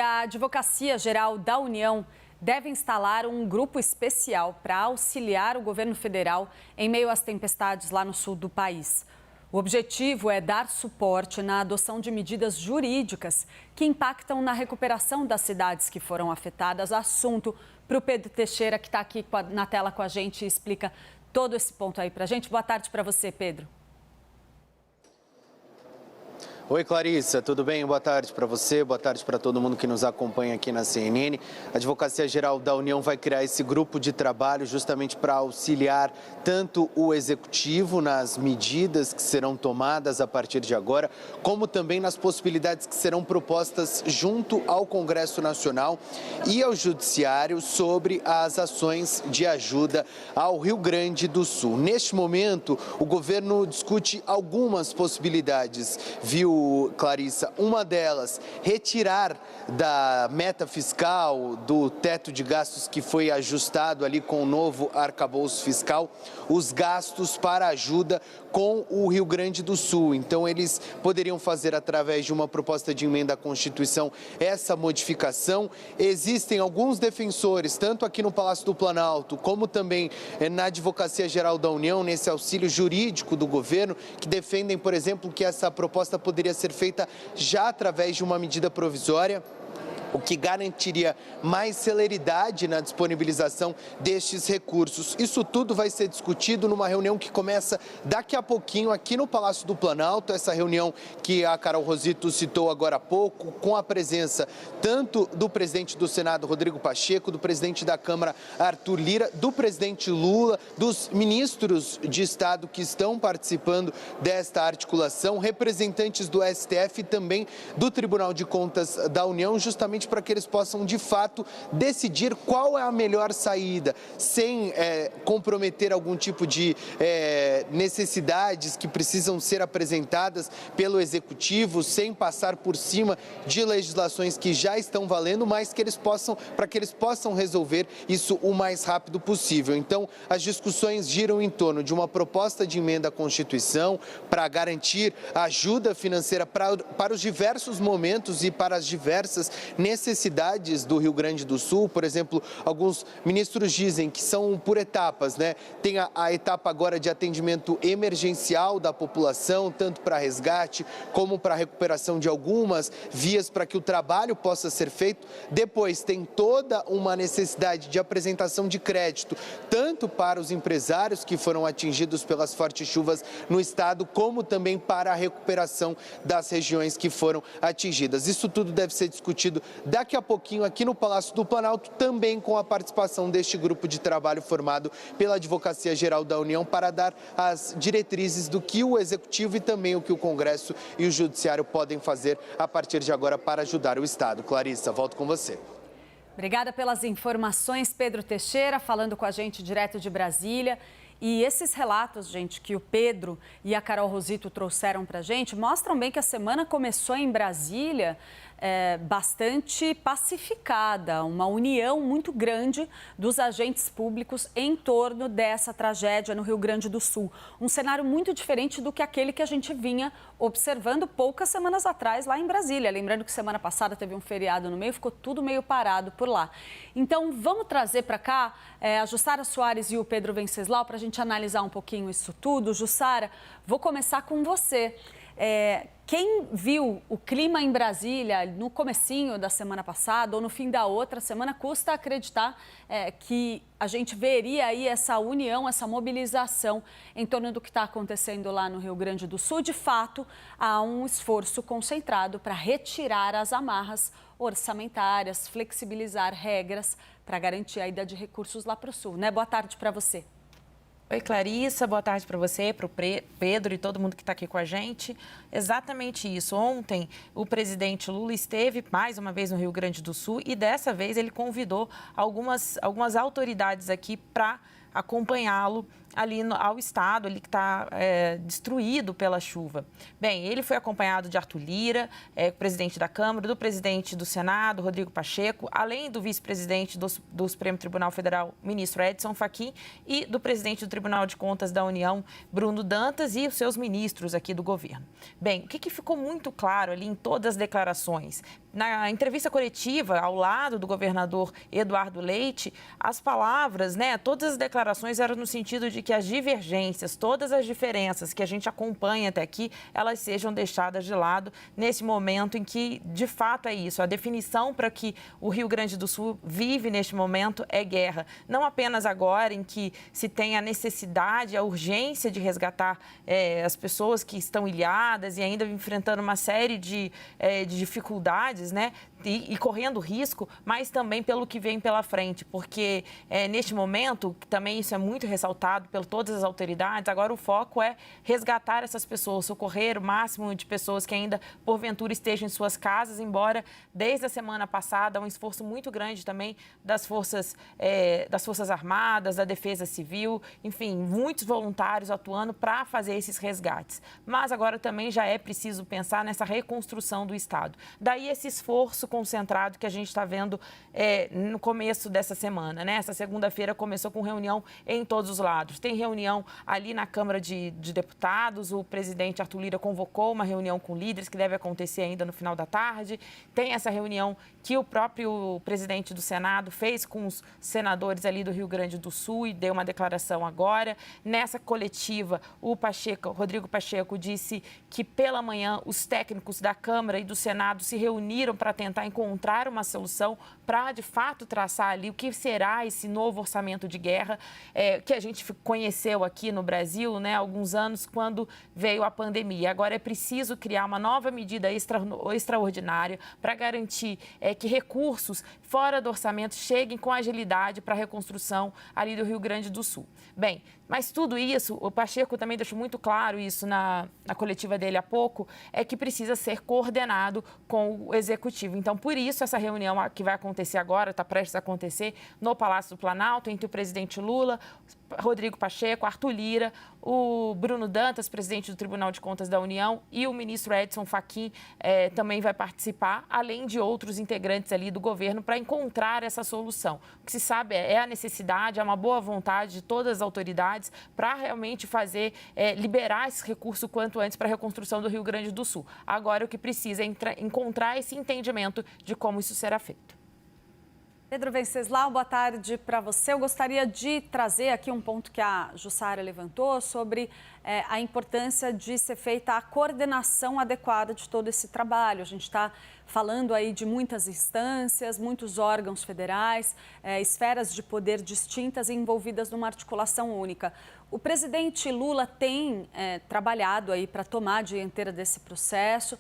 A Advocacia Geral da União deve instalar um grupo especial para auxiliar o governo federal em meio às tempestades lá no sul do país. O objetivo é dar suporte na adoção de medidas jurídicas que impactam na recuperação das cidades que foram afetadas. Assunto para o Pedro Teixeira, que está aqui na tela com a gente e explica todo esse ponto aí para a gente. Boa tarde para você, Pedro. Oi, Clarissa, tudo bem? Boa tarde para você, boa tarde para todo mundo que nos acompanha aqui na CNN. A Advocacia Geral da União vai criar esse grupo de trabalho justamente para auxiliar tanto o Executivo nas medidas que serão tomadas a partir de agora, como também nas possibilidades que serão propostas junto ao Congresso Nacional e ao Judiciário sobre as ações de ajuda ao Rio Grande do Sul. Neste momento, o governo discute algumas possibilidades, viu, Clarissa? Uma delas, retirar da meta fiscal, do teto de gastos que foi ajustado ali com o novo arcabouço fiscal, os gastos para ajuda com o Rio Grande do Sul. Então, eles poderiam fazer, através de uma proposta de emenda à Constituição, essa modificação. Existem alguns defensores, tanto aqui no Palácio do Planalto, como também na Advocacia Geral da União, nesse auxílio jurídico do governo, que defendem, por exemplo, que essa proposta poderia ser feita já através de uma medida provisória, o que garantiria mais celeridade na disponibilização destes recursos. Isso tudo vai ser discutido numa reunião que começa daqui a pouquinho aqui no Palácio do Planalto, essa reunião que a Carol Rosito citou agora há pouco, com a presença tanto do presidente do Senado, Rodrigo Pacheco, do presidente da Câmara, Arthur Lira, do presidente Lula, dos ministros de Estado que estão participando desta articulação, representantes do STF e também do Tribunal de Contas da União, justamente para que eles possam, de fato, decidir qual é a melhor saída, sem comprometer algum tipo de necessidades que precisam ser apresentadas pelo Executivo, sem passar por cima de legislações que já estão valendo, mas que eles possam resolver isso o mais rápido possível. Então, as discussões giram em torno de uma proposta de emenda à Constituição para garantir ajuda financeira para os diversos momentos e para as diversas necessidades do Rio Grande do Sul. Por exemplo, alguns ministros dizem que são por etapas, né? Tem a etapa agora de atendimento emergencial da população, tanto para resgate como para recuperação de algumas vias para que o trabalho possa ser feito. Depois tem toda uma necessidade de apresentação de crédito, tanto para os empresários que foram atingidos pelas fortes chuvas no estado, como também para a recuperação das regiões que foram atingidas. Isso tudo deve ser discutido daqui a pouquinho aqui no Palácio do Planalto, também com a participação deste grupo de trabalho formado pela Advocacia Geral da União para dar as diretrizes do que o Executivo e também o que o Congresso e o Judiciário podem fazer a partir de agora para ajudar o Estado. Clarissa, volto com você. Obrigada pelas informações, Pedro Teixeira, falando com a gente direto de Brasília. E esses relatos, gente, que o Pedro e a Carol Rosito trouxeram para a gente, mostram bem que a semana começou em Brasília bastante pacificada, uma união muito grande dos agentes públicos em torno dessa tragédia no Rio Grande do Sul. Um cenário muito diferente do que aquele que a gente vinha observando poucas semanas atrás lá em Brasília. Lembrando que semana passada teve um feriado no meio, ficou tudo meio parado por lá. Então, vamos trazer para cá a Jussara Soares e o Pedro Venceslau para a gente analisar um pouquinho isso tudo. Jussara, vou começar com você. Quem viu o clima em Brasília no comecinho da semana passada ou no fim da outra semana, custa acreditar que a gente veria aí essa união, essa mobilização em torno do que está acontecendo lá no Rio Grande do Sul. De fato, há um esforço concentrado para retirar as amarras orçamentárias, flexibilizar regras para garantir a ida de recursos lá para o Sul, né? Boa tarde para você. Oi, Clarissa, boa tarde para você, para o Pedro e todo mundo que está aqui com a gente. Exatamente isso. Ontem, o presidente Lula esteve mais uma vez no Rio Grande do Sul e dessa vez ele convidou algumas autoridades aqui para acompanhá-lo ali ao estado, ali que está destruído pela chuva. Bem, ele foi acompanhado de Arthur Lira, presidente da Câmara, do presidente do Senado, Rodrigo Pacheco, além do vice-presidente do Supremo Tribunal Federal, ministro Edson Fachin, e do presidente do Tribunal de Contas da União, Bruno Dantas, e os seus ministros aqui do governo. Bem, o que ficou muito claro ali em todas as declarações? Na entrevista coletiva, ao lado do governador Eduardo Leite, as palavras, todas as declarações eram no sentido de que as divergências, todas as diferenças que a gente acompanha até aqui, elas sejam deixadas de lado nesse momento em que, de fato, é isso. A definição para que o Rio Grande do Sul vive neste momento é guerra. Não apenas agora em que se tem a necessidade, a urgência de resgatar as pessoas que estão ilhadas e ainda enfrentando uma série de dificuldades, e correndo risco, mas também pelo que vem pela frente, porque neste momento, também isso é muito ressaltado por todas as autoridades, agora o foco é resgatar essas pessoas, socorrer o máximo de pessoas que ainda, porventura, estejam em suas casas, embora desde a semana passada, um esforço muito grande também das Forças Armadas, da Defesa Civil, enfim, muitos voluntários atuando para fazer esses resgates. Mas agora também já é preciso pensar nessa reconstrução do Estado. Daí esse esforço concentrado que a gente está vendo no começo dessa semana, Essa segunda-feira começou com reunião em todos os lados. Tem reunião ali na Câmara de Deputados, o presidente Arthur Lira convocou uma reunião com líderes que deve acontecer ainda no final da tarde. Tem essa reunião que o próprio presidente do Senado fez com os senadores ali do Rio Grande do Sul e deu uma declaração agora. Nessa coletiva, o Rodrigo Pacheco disse que pela manhã os técnicos da Câmara e do Senado se reuniram para tentar encontrar uma solução para, de fato, traçar ali o que será esse novo orçamento de guerra que a gente conheceu aqui no Brasil, há alguns anos, quando veio a pandemia. Agora é preciso criar uma nova medida extraordinária para garantir que recursos fora do orçamento cheguem com agilidade para a reconstrução ali do Rio Grande do Sul. Bem, mas tudo isso, o Pacheco também deixou muito claro isso na coletiva dele há pouco, é que precisa ser coordenado com o Executivo. Então, por isso, essa reunião que vai acontecer agora, está prestes a acontecer no Palácio do Planalto, entre o presidente Lula, Rodrigo Pacheco, Arthur Lira, o Bruno Dantas, presidente do Tribunal de Contas da União, e o ministro Edson Fachin também vai participar, além de outros integrantes ali do governo, para encontrar essa solução. O que se sabe é a necessidade, é uma boa vontade de todas as autoridades para realmente liberar esse recurso quanto antes para a reconstrução do Rio Grande do Sul. Agora, o que precisa é encontrar esse entendimento de como isso será feito. Pedro Venceslau, boa tarde para você. Eu gostaria de trazer aqui um ponto que a Jussara levantou sobre a importância de ser feita a coordenação adequada de todo esse trabalho. A gente está falando aí de muitas instâncias, muitos órgãos federais, esferas de poder distintas e envolvidas numa articulação única. O presidente Lula tem trabalhado aí para tomar a dianteira desse processo,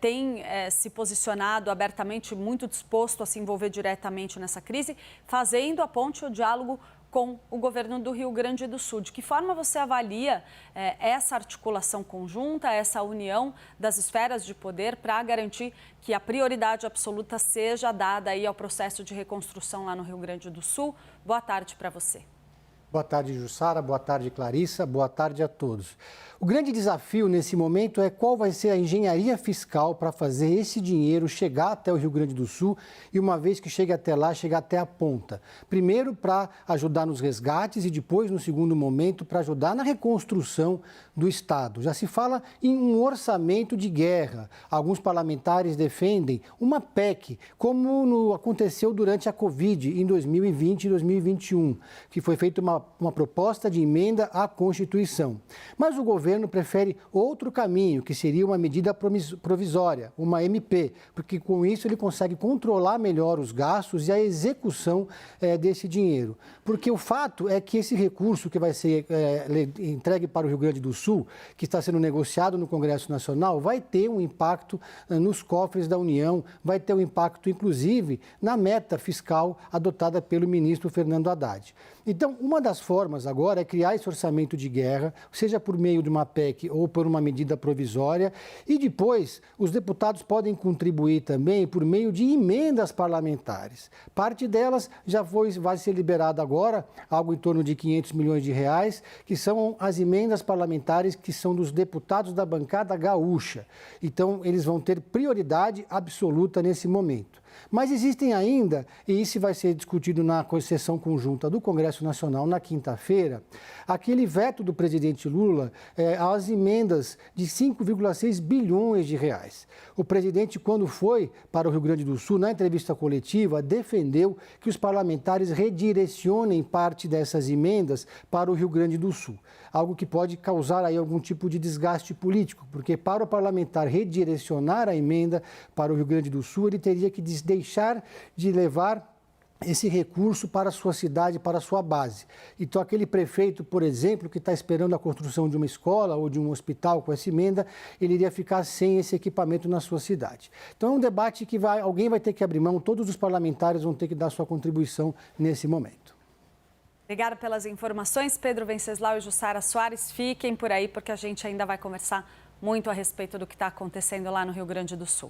tem se posicionado abertamente, muito disposto a se envolver diretamente nessa crise, fazendo a ponte, o diálogo com o governo do Rio Grande do Sul. De que forma você avalia essa articulação conjunta, essa união das esferas de poder para garantir que a prioridade absoluta seja dada aí ao processo de reconstrução lá no Rio Grande do Sul? Boa tarde para você. Boa tarde, Jussara. Boa tarde, Clarissa. Boa tarde a todos. O grande desafio nesse momento é qual vai ser a engenharia fiscal para fazer esse dinheiro chegar até o Rio Grande do Sul e, uma vez que chegue até lá, chegar até a ponta. Primeiro, para ajudar nos resgates e depois, no segundo momento, para ajudar na reconstrução do Estado. Já se fala em um orçamento de guerra. Alguns parlamentares defendem uma PEC, como aconteceu durante a Covid em 2020 e 2021, que foi feita uma proposta de emenda à Constituição. Mas o governo prefere outro caminho, que seria uma medida provisória, uma MP, porque com isso ele consegue controlar melhor os gastos e a execução desse dinheiro. Porque o fato é que esse recurso que vai ser entregue para o Rio Grande do Sul, que está sendo negociado no Congresso Nacional, vai ter um impacto nos cofres da União, vai ter um impacto, inclusive, na meta fiscal adotada pelo ministro Fernando Haddad. Então, uma das das formas agora é criar esse orçamento de guerra, seja por meio de uma PEC ou por uma medida provisória, e depois os deputados podem contribuir também por meio de emendas parlamentares. Parte delas vai ser liberada agora, algo em torno de 500 milhões de reais, que são as emendas parlamentares que são dos deputados da bancada gaúcha. Então, eles vão ter prioridade absoluta nesse momento. Mas existem ainda, e isso vai ser discutido na sessão conjunta do Congresso Nacional na quinta-feira, aquele veto do presidente Lula às emendas de 5,6 bilhões de reais. O presidente, quando foi para o Rio Grande do Sul, na entrevista coletiva, defendeu que os parlamentares redirecionem parte dessas emendas para o Rio Grande do Sul. Algo que pode causar aí algum tipo de desgaste político, porque para o parlamentar redirecionar a emenda para o Rio Grande do Sul, ele teria que deixar de levar esse recurso para a sua cidade, para a sua base. Então, aquele prefeito, por exemplo, que está esperando a construção de uma escola ou de um hospital com essa emenda, ele iria ficar sem esse equipamento na sua cidade. Então, é um debate que alguém vai ter que abrir mão, todos os parlamentares vão ter que dar sua contribuição nesse momento. Obrigada pelas informações, Pedro Venceslau e Jussara Soares. Fiquem por aí, porque a gente ainda vai conversar muito a respeito do que está acontecendo lá no Rio Grande do Sul.